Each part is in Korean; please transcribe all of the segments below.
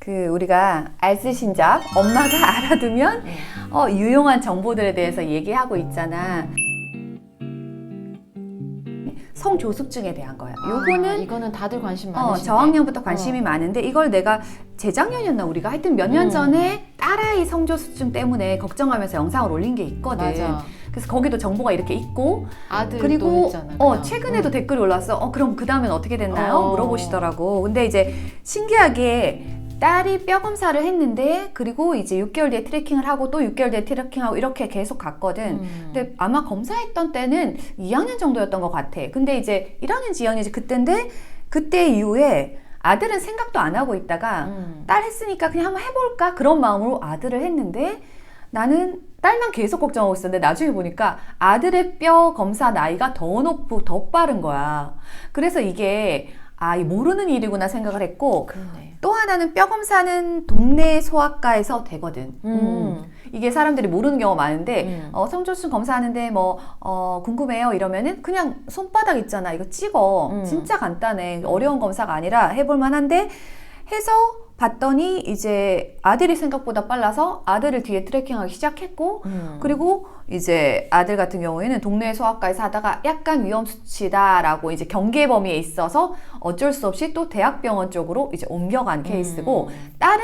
우리가 알쓸신잡 엄마가 알아두면 유용한 정보들에 대해서 얘기하고 있잖아. 성조숙증에 대한 거야. 요거는 이거는 다들 관심 많으신데. 저학년부터 관심이 많은데 이걸 내가 재작년이었나 우리가 하여튼 몇 년 전에 딸아이 성조숙증 때문에 걱정하면서 영상을 올린 게 있거든. 맞아. 그래서 거기도 정보가 이렇게 있고 아들도 그리고 했잖아. 최근에도 댓글이 올라왔어. 그럼 그 다음엔 어떻게 됐나요? 물어보시더라고. 근데 이제 신기하게 딸이 뼈 검사를 했는데 그리고 이제 6개월 뒤에 트래킹을 하고 또 6개월 뒤에 트래킹하고 이렇게 계속 갔거든. 근데 아마 검사했던 때는 2학년 정도였던 것 같아. 근데 이제 1학년인지 2학년인지 그때인데 그때 이후에 아들은 생각도 안 하고 있다가 딸 했으니까 그냥 한번 해볼까 그런 마음으로 아들을 했는데 나는 딸만 계속 걱정하고 있었는데 나중에 보니까 아들의 뼈 검사 나이가 더 높고 더 빠른 거야. 그래서 이게 모르는 일이구나 생각을 했고 그러네. 또 하나는 뼈 검사는 동네 소아과에서 되거든. 이게 사람들이 모르는 경우가 많은데 성조숙 검사하는데 궁금해요 이러면은 그냥 손바닥 있잖아 이거 찍어. 진짜 간단해. 어려운 검사가 아니라 해볼 만한데 해서 봤더니 이제 아들이 생각보다 빨라서 아들을 뒤에 트래킹하기 시작했고 그리고 이제 아들 같은 경우에는 동네 소아과에서 하다가 약간 위험 수치다라고 이제 경계 범위에 있어서 어쩔 수 없이 또 대학병원 쪽으로 이제 옮겨간 케이스고 딸은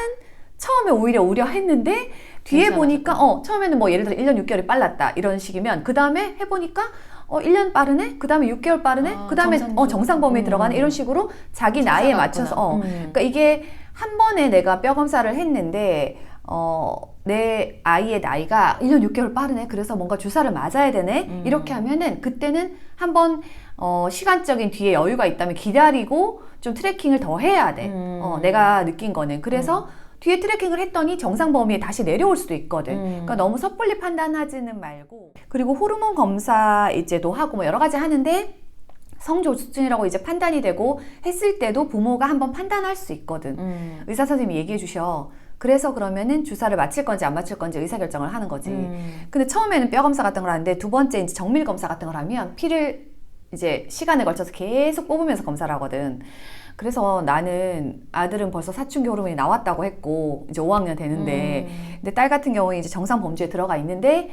처음에 오히려 우려했는데 뒤에 보니까 처음에는 예를 들어 1년 6개월이 빨랐다 이런 식이면 그 다음에 해보니까 1년 빠르네? 그 다음에 6개월 빠르네? 그 다음에 정상 범위에 들어가네? 이런 식으로 자기 나이에 맞춰서 그러니까 이게 한 번에 내가 뼈 검사를 했는데 내 아이의 나이가 1년 6개월 빠르네. 그래서 뭔가 주사를 맞아야 되네. 이렇게 하면은 그때는 한번 시간적인 뒤에 여유가 있다면 기다리고 좀 트래킹을 더 해야 돼. 내가 느낀 거는. 그래서 뒤에 트래킹을 했더니 정상 범위에 다시 내려올 수도 있거든. 그러니까 너무 섣불리 판단하지는 말고. 그리고 호르몬 검사 이제도 하고 여러 가지 하는데 성조숙증이라고 이제 판단이 되고 했을 때도 부모가 한번 판단할 수 있거든. 의사 선생님이 얘기해 주셔. 그래서 그러면은 주사를 맞힐 건지 안 맞힐 건지 의사결정을 하는 거지. 근데 처음에는 뼈 검사 같은 걸 하는데 두 번째 이제 정밀 검사 같은 걸 하면 피를 이제 시간에 걸쳐서 계속 뽑으면서 검사를 하거든. 그래서 나는 아들은 벌써 사춘기 호르몬이 나왔다고 했고 이제 5학년 되는데 근데 딸 같은 경우에 이제 정상 범주에 들어가 있는데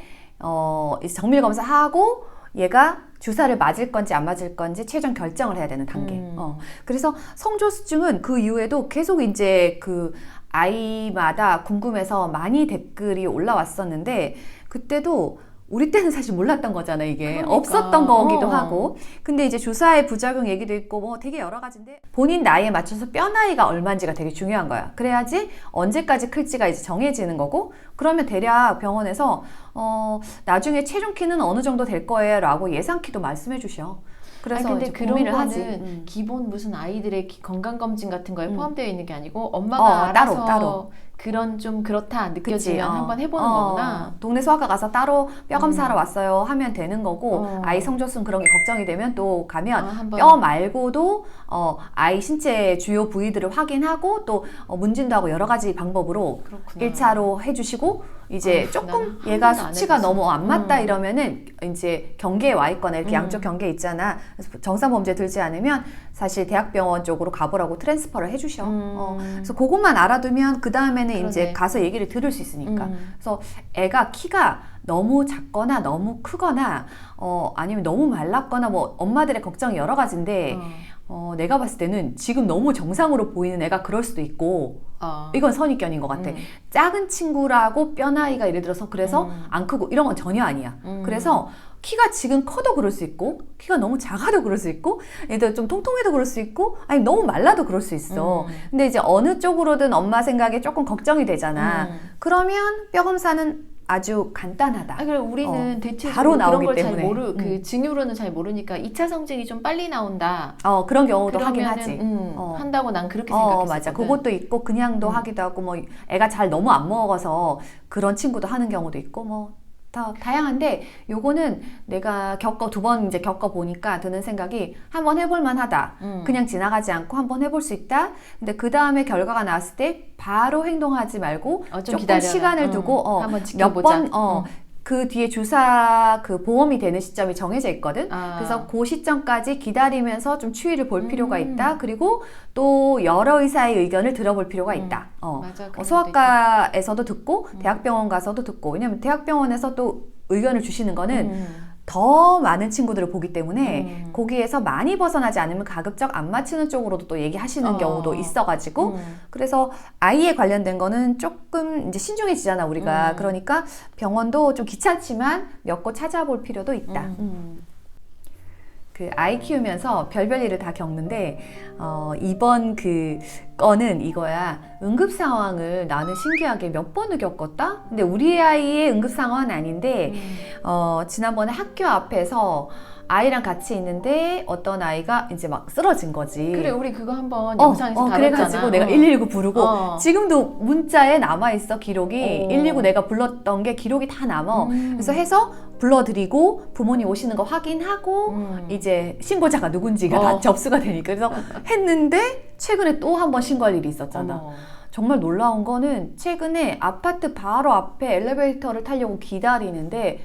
이제 정밀 검사하고 얘가 주사를 맞을 건지 안 맞을 건지 최종 결정을 해야 되는 단계. 그래서 성조숙증은 그 이후에도 계속 이제 그 아이마다 궁금해서 많이 댓글이 올라왔었는데 그때도 우리 때는 사실 몰랐던 거잖아 이게. 그러니까. 없었던 거기도 하고 근데 이제 주사의 부작용 얘기도 있고 되게 여러 가지인데 본인 나이에 맞춰서 뼈 나이가 얼마인지가 되게 중요한 거야. 그래야지 언제까지 클지가 이제 정해지는 거고 그러면 대략 병원에서 나중에 체중 키는 어느 정도 될 거예요 라고 예상 키도 말씀해 주셔. 그래서 근데 이제 그런 고민을 거는 하지. 기본 무슨 아이들의 건강검진 같은 거에 포함되어 있는 게 아니고 엄마가 알아서 따로. 그런 좀 그렇다 느껴지면 그치, 한번 해보는 거구나. 동네 소아과 가서 따로 뼈 검사하러 왔어요 하면 되는 거고 아이 성조숙 그런 게 걱정이 되면 또 가면 한번. 뼈 말고도 아이 신체 주요 부위들을 확인하고 또 문진도 하고 여러 가지 방법으로 그렇구나. 1차로 해주시고 이제 조금 얘가 수치가 너무 안 맞다 이러면은 이제 경계에 와 있거나 이렇게 양쪽 경계에 있잖아. 그래서 정상 범죄에 들지 않으면 사실 대학병원 쪽으로 가보라고 트랜스퍼를 해주셔. 그래서 그것만 알아두면 그 다음에는 이제 가서 얘기를 들을 수 있으니까. 그래서 애가 키가 너무 작거나 너무 크거나 아니면 너무 말랐거나 엄마들의 걱정이 여러 가지인데 내가 봤을 때는 지금 너무 정상으로 보이는 애가 그럴 수도 있고 이건 선입견인 것 같아. 작은 친구라고 뼈 나이가 예를 들어서 그래서 안 크고 이런 건 전혀 아니야. 그래서 키가 지금 커도 그럴 수 있고 키가 너무 작아도 그럴 수 있고 얘도 좀 통통해도 그럴 수 있고 아니 너무 말라도 그럴 수 있어. 근데 이제 어느 쪽으로든 엄마 생각에 조금 걱정이 되잖아. 그러면 뼈 검사는 아주 간단하다. 그래 우리는 대체적으로 바로 그런 나오기 걸 때문에. 잘 그 징후로는 잘 모르니까 2차 성징이 좀 빨리 나온다. 그런 경우도 하긴 그러면은, 하지. 한다고 난 그렇게 생각했거든. 맞아. 그것도 있고 그냥도 하기도 하고 애가 잘 너무 안 먹어서 그런 친구도 하는 경우도 있고 다 다양한데 요거는 내가 두 번 이제 겪어보니까 드는 생각이 한번 해볼 만하다. 그냥 지나가지 않고 한번 해볼 수 있다. 근데 그 다음에 결과가 나왔을 때 바로 행동하지 말고 좀 조금 기다려라. 시간을 두고 한번 몇 지켜보자. 번 그 뒤에 주사 그 보험이 되는 시점이 정해져 있거든. 그래서 그 시점까지 기다리면서 좀 추이를 볼 필요가 있다. 그리고 또 여러 의사의 의견을 들어볼 필요가 있다. 맞아, 소아과에서도 듣고 대학병원 가서도 듣고. 왜냐면 대학병원에서 또 의견을 주시는 거는 더 많은 친구들을 보기 때문에 거기에서 많이 벗어나지 않으면 가급적 안 맞추는 쪽으로도 또 얘기하시는 경우도 있어가지고 그래서 아이에 관련된 거는 조금 이제 신중해지잖아 우리가. 그러니까 병원도 좀 귀찮지만 몇 곳 찾아볼 필요도 있다. 그 아이 키우면서 별별 일을 다 겪는데 이번 그 건은 이거야. 응급 상황을 나는 신기하게 몇 번을 겪었다. 근데 우리 아이의 응급 상황은 아닌데 지난번에 학교 앞에서 아이랑 같이 있는데 어떤 아이가 이제 막 쓰러진 거지. 그래, 우리 그거 한번 영상에서 다뤘잖아. 그래가지고 내가 119 부르고 지금도 문자에 남아있어 기록이. 119 내가 불렀던 게 기록이 다 남아. 그래서 해서 불러드리고 부모님 오시는 거 확인하고 이제 신고자가 누군지가 다 접수가 되니까 그래서 했는데 최근에 또 한 번 신고할 일이 있었잖아. 정말 놀라운 거는 최근에 아파트 바로 앞에 엘리베이터를 타려고 기다리는데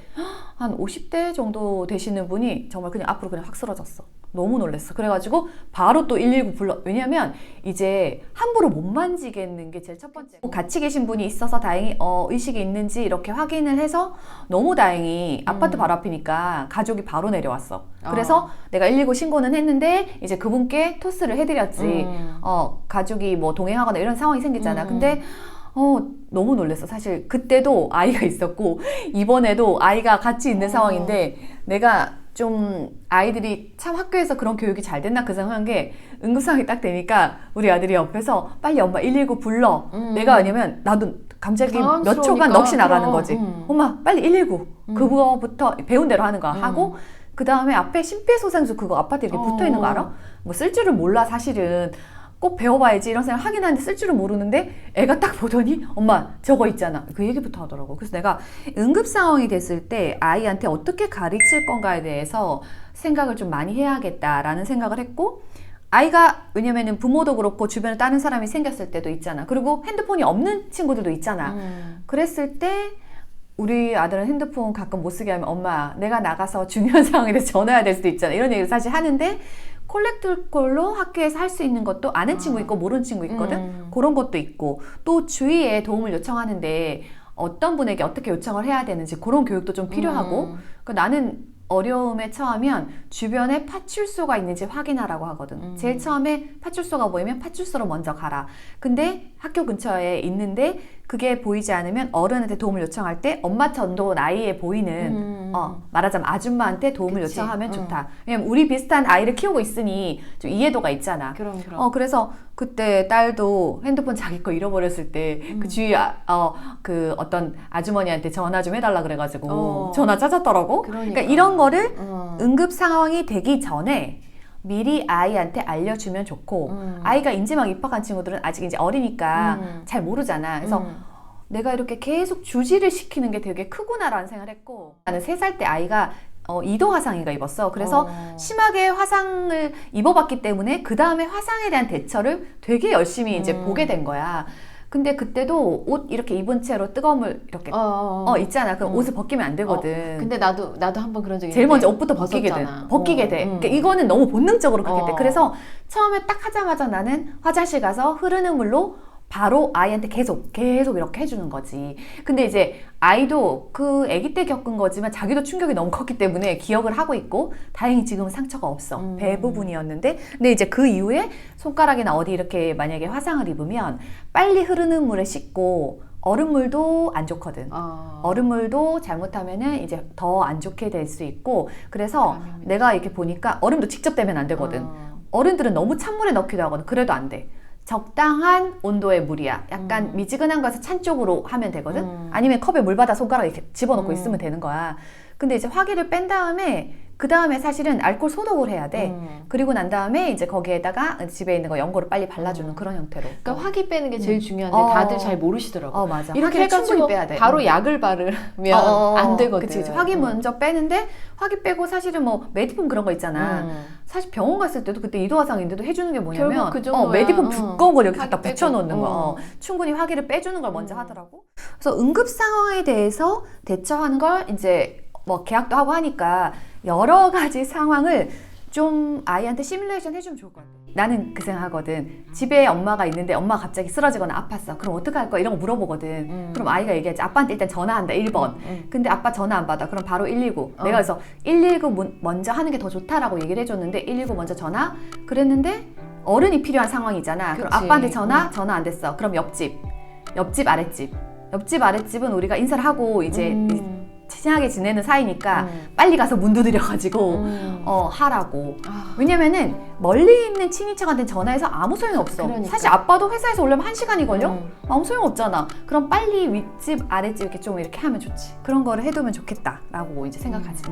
한 50대 정도 되시는 분이 정말 그냥 앞으로 그냥 확 쓰러졌어. 너무 놀랐어. 그래가지고 바로 또 119 불러. 왜냐면 이제 함부로 못 만지겠는 게 제일 첫 번째. 같이 계신 분이 있어서 다행히 의식이 있는지 이렇게 확인을 해서 너무 다행히 아파트 바로 앞이니까 가족이 바로 내려왔어. 그래서 내가 119 신고는 했는데 이제 그분께 토스를 해드렸지. 가족이 뭐 동행하거나 이런 상황이 생겼잖아. 근데 너무 놀랐어. 사실 그때도 아이가 있었고 이번에도 아이가 같이 있는 상황인데 내가 좀 아이들이 참 학교에서 그런 교육이 잘 됐나 그 생각한 게 응급 상황이 딱 되니까 우리 아들이 옆에서 빨리 엄마 119 불러. 내가 왜냐면 나도 갑자기 몇 초간 넋이 나가는 거지. 엄마 빨리 119 그거부터 배운 대로 하는 거야. 하고 그 다음에 앞에 심폐소생술 그거 아파트에 이렇게 붙어 있는 거 알아? 뭐 쓸 줄을 몰라 사실은. 꼭 배워봐야지 이런 생각 하긴 하는데 쓸 줄은 모르는데 애가 딱 보더니 엄마 저거 있잖아 그 얘기부터 하더라고. 그래서 내가 응급 상황이 됐을 때 아이한테 어떻게 가르칠 건가에 대해서 생각을 좀 많이 해야겠다라는 생각을 했고 아이가 왜냐면은 부모도 그렇고 주변에 다른 사람이 생겼을 때도 있잖아. 그리고 핸드폰이 없는 친구들도 있잖아. 그랬을 때 우리 아들은 핸드폰 가끔 못 쓰게 하면 엄마 내가 나가서 중요한 상황에 대해서 전화해야 될 수도 있잖아. 이런 얘기를 사실 하는데 콜렉트콜로 학교에서 할 수 있는 것도 아는 친구 있고 모르는 친구 있거든. 그런 것도 있고 또 주위에 도움을 요청하는데 어떤 분에게 어떻게 요청을 해야 되는지 그런 교육도 좀 필요하고 그러니까 나는 어려움에 처하면 주변에 파출소가 있는지 확인하라고 하거든. 제일 처음에 파출소가 보이면 파출소로 먼저 가라. 근데 학교 근처에 있는데 그게 보이지 않으면 어른한테 도움을 요청할 때 엄마 정도 나이에 보이는 말하자면 아줌마한테 도움을 그치. 요청하면 좋다. 왜냐면 우리 비슷한 아이를 키우고 있으니 좀 이해도가 있잖아. 그럼. 그래서 그때 딸도 핸드폰 자기 거 잃어버렸을 때 그 주위 그 어떤 아주머니한테 전화 좀 해달라 그래가지고 전화 찾았더라고. 그러니까 이런 거를 응급 상황이 되기 전에 미리 아이한테 알려주면 좋고 아이가 이제 막 입학한 친구들은 아직 이제 어리니까 잘 모르잖아. 그래서 내가 이렇게 계속 주지를 시키는 게 되게 크구나라는 생각을 했고 나는 3살 때 아이가 2도 화상인가 입었어. 그래서 심하게 화상을 입어봤기 때문에 그 다음에 화상에 대한 대처를 되게 열심히 이제 보게 된 거야. 근데 그때도 옷 이렇게 입은 채로 뜨거운 물 이렇게 있잖아. 그럼 옷을 벗기면 안 되거든. 근데 나도 한번 그런 적이 있는데 제일 먼저 옷부터 벗기게 돼. 그러니까 이거는 너무 본능적으로 그렇게 돼. 그래서 처음에 딱 하자마자 나는 화장실 가서 흐르는 물로 바로 아이한테 계속 이렇게 해주는 거지. 근데 이제 아이도 그 아기 때 겪은 거지만 자기도 충격이 너무 컸기 때문에 기억을 하고 있고 다행히 지금은 상처가 없어. 배 부분이었는데 근데 이제 그 이후에 손가락이나 어디 이렇게 만약에 화상을 입으면 빨리 흐르는 물에 씻고 얼음물도 안 좋거든. 얼음물도 잘못하면은 이제 더 안 좋게 될 수 있고 그래서 내가 이렇게 보니까 얼음도 직접 대면 안 되거든. 어른들은 너무 찬물에 넣기도 하거든. 그래도 안 돼. 적당한 온도의 물이야. 약간 미지근한 거에서 찬 쪽으로 하면 되거든. 아니면 컵에 물 받아 손가락 이렇게 집어넣고 있으면 되는 거야. 근데 이제 화기를 뺀 다음에 그 다음에 사실은 알코올 소독을 해야 돼. 그리고 난 다음에 이제 거기에다가 집에 있는 거 연고를 빨리 발라주는 그런 형태로. 그러니까 화기 빼는 게 제일 중요한데 다들 잘 모르시더라고. 맞아. 이렇게 화기를 충분히 해가지고 빼야 돼. 바로 약을 바르면 안 되거든. 그치. 화기 먼저 빼는데 화기 빼고 사실은 뭐 메디폼 그런 거 있잖아. 사실 병원 갔을 때도 그때 이도화상인데도 해주는 게 뭐냐면 결국 그 정도야. 메디폼 두꺼운 걸 여기 갖다 화기 빼고. 붙여놓는 거. 충분히 화기를 빼주는 걸 먼저 하더라고. 그래서 응급 상황에 대해서 대처하는 걸 이제 뭐 계약도 하고 하니까 여러 가지 상황을 좀 아이한테 시뮬레이션 해주면 좋을 것 같아. 나는 그 생각하거든. 집에 엄마가 있는데 엄마가 갑자기 쓰러지거나 아팠어. 그럼 어떡할 거야? 이런 거 물어보거든. 그럼 아이가 얘기하지. 아빠한테 일단 전화한다. 1번. 근데 아빠 전화 안 받아. 그럼 바로 119. 내가 그래서 119 먼저 하는 게 더 좋다라고 얘기를 해줬는데 119 먼저 전화? 그랬는데 어른이 필요한 상황이잖아. 그럼 그치. 아빠한테 전화 안 됐어. 그럼 옆집 아랫집. 옆집 아랫집은 우리가 인사를 하고 이제 친하게 지내는 사이니까 빨리 가서 문 두드려가지고 하라고. 왜냐면은 멀리 있는 친인척한테 전화해서 아무 소용이 없어. 그러니까. 사실 아빠도 회사에서 오려면 1시간이 걸려? 아무 소용 없잖아. 그럼 빨리 윗집 아랫집 이렇게 좀 이렇게 하면 좋지. 그런 거를 해두면 좋겠다라고 이제 생각하지.